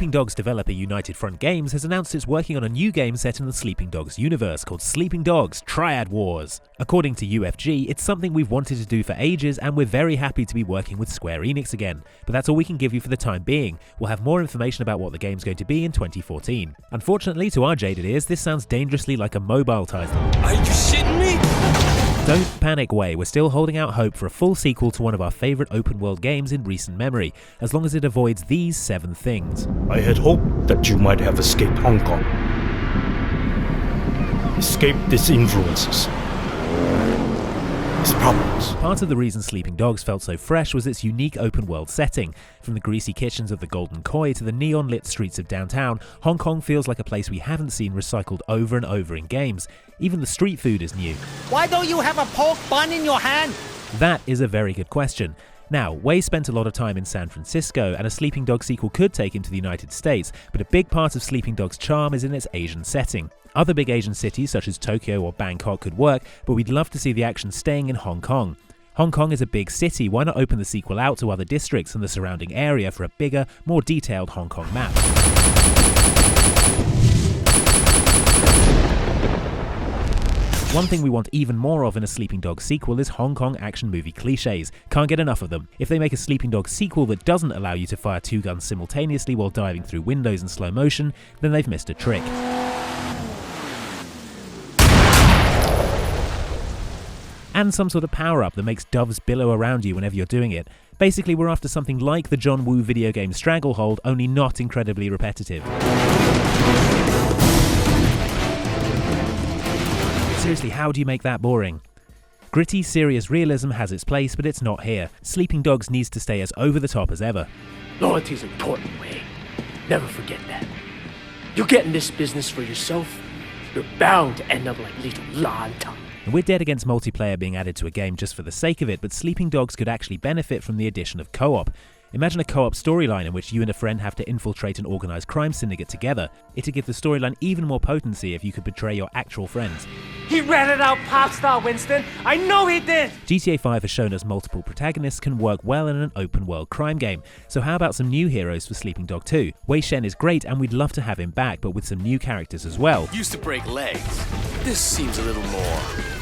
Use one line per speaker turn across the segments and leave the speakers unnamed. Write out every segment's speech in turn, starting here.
Sleeping Dogs developer United Front Games has announced it's working on a new game set in the Sleeping Dogs universe called Sleeping Dogs Triad Wars. According to UFG, it's something we've wanted to do for ages and we're very happy to be working with Square Enix again. But that's all we can give you for the time being. We'll have more information about what the game's going to be in 2014. Unfortunately, to our jaded ears, this sounds dangerously like a mobile title.
Are you shitting me?
Don't panic, we're still holding out hope for a full sequel to one of our favourite open world games in recent memory, as long as it avoids these 7 things.
I had hoped that you might have escaped Hong Kong. Escaped its influences. Its problems.
Part of the reason Sleeping Dogs felt so fresh was its unique open world setting. From the greasy kitchens of the Golden Koi to the neon lit streets of downtown, Hong Kong feels like a place we haven't seen recycled over and over in games. Even the street food is new.
Why don't you have a pork bun in your hand?
That is a very good question. Now, Wei spent a lot of time in San Francisco, and a Sleeping Dogs sequel could take him to the United States, but a big part of Sleeping Dogs' charm is in its Asian setting. Other big Asian cities such as Tokyo or Bangkok could work, but we'd love to see the action staying in Hong Kong. Hong Kong is a big city, why not open the sequel out to other districts and the surrounding area for a bigger, more detailed Hong Kong map? One thing we want even more of in a Sleeping Dogs sequel is Hong Kong action movie cliches. Can't get enough of them. If they make a Sleeping Dogs sequel that doesn't allow you to fire 2 guns simultaneously while diving through windows in slow motion, then they've missed a trick. And some sort of power-up that makes doves billow around you whenever you're doing it. Basically, we're after something like the John Woo video game Stranglehold, only not incredibly repetitive. Seriously, how do you make that boring? Gritty, serious realism has its place, but it's not here. Sleeping Dogs needs to stay as over-the-top as ever.
Loyalty's important, Wei. Never forget that. You get in this business for yourself, you're bound to end up like little Lanta.
And we're dead against multiplayer being added to a game just for the sake of it, but Sleeping Dogs could actually benefit from the addition of co-op. Imagine a co-op storyline in which you and a friend have to infiltrate an organised crime syndicate together. It'd give the storyline even more potency if you could betray your actual friends.
He ratted out pop star Winston. I know he did.
GTA 5 has shown us multiple protagonists can work well in an open world crime game. So how about some new heroes for Sleeping Dog 2? Wei Shen is great and we'd love to have him back, but with some new characters as well.
Used to break legs. This seems a little more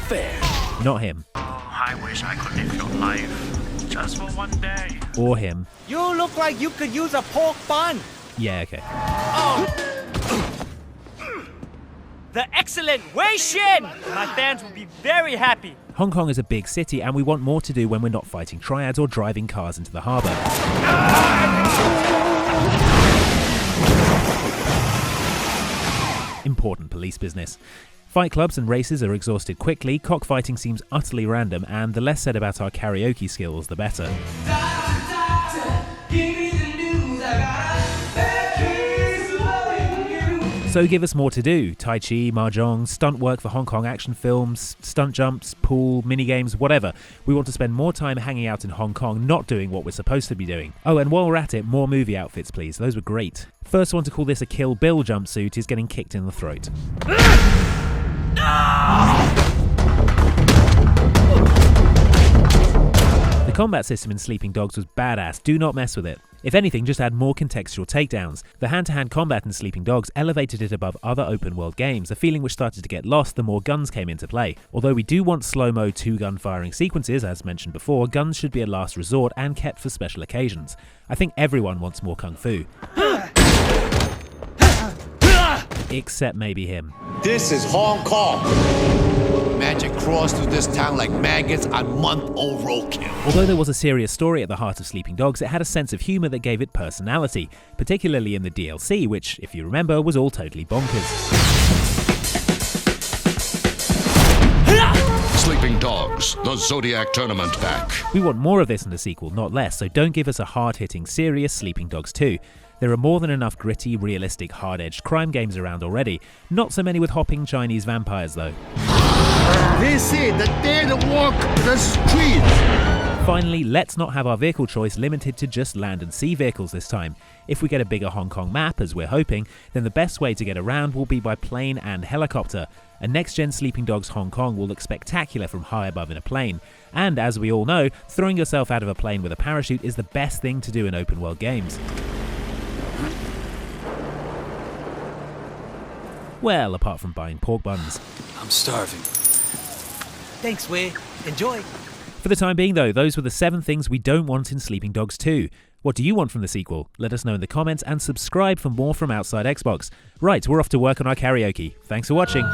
fair.
Not him.
Oh, I wish I could live your life. Just for one day.
Or him.
You look like you could use a pork bun.
Yeah, okay.
Oh. The excellent Wei Shen! My fans will be very happy.
Hong Kong is a big city and we want more to do when we're not fighting triads or driving cars into the harbour. Important police business. Fight clubs and races are exhausted quickly, cockfighting seems utterly random, and the less said about our karaoke skills, the better. So give us more to do. Tai Chi, Mahjong, stunt work for Hong Kong action films, stunt jumps, pool, minigames, whatever. We want to spend more time hanging out in Hong Kong, not doing what we're supposed to be doing. Oh, and while we're at it, more movie outfits please, those were great. First one to call this a Kill Bill jumpsuit is getting kicked in the throat. The combat system in Sleeping Dogs was badass, do not mess with it. If anything, just add more contextual takedowns. The hand-to-hand combat in Sleeping Dogs elevated it above other open-world games, a feeling which started to get lost the more guns came into play. Although we do want slow-mo 2-gun firing sequences, as mentioned before, guns should be a last resort and kept for special occasions. I think everyone wants more kung fu. Except maybe him.
This is Hong Kong. Magic crawls through this town like maggots on month-old roadkill.
Although there was a serious story at the heart of Sleeping Dogs, it had a sense of humour that gave it personality, particularly in the DLC, which, if you remember, was all totally bonkers.
Sleeping Dogs, the Zodiac Tournament pack.
We want more of this in the sequel, not less, so don't give us a hard-hitting, serious Sleeping Dogs 2. There are more than enough gritty, realistic, hard-edged crime games around already. Not so many with hopping Chinese vampires, though.
They say that they're the walk the streets.
Finally, let's not have our vehicle choice limited to just land and sea vehicles this time. If we get a bigger Hong Kong map, as we're hoping, then the best way to get around will be by plane and helicopter. A next-gen Sleeping Dogs Hong Kong will look spectacular from high above in a plane. And as we all know, throwing yourself out of a plane with a parachute is the best thing to do in open-world games. Well, apart from buying pork buns.
I'm starving.
Thanks, Wei. Enjoy.
For the time being, though, those were the 7 things we don't want in Sleeping Dogs 2. What do you want from the sequel? Let us know in the comments and subscribe for more from Outside Xbox. Right, we're off to work on our karaoke. Thanks for watching.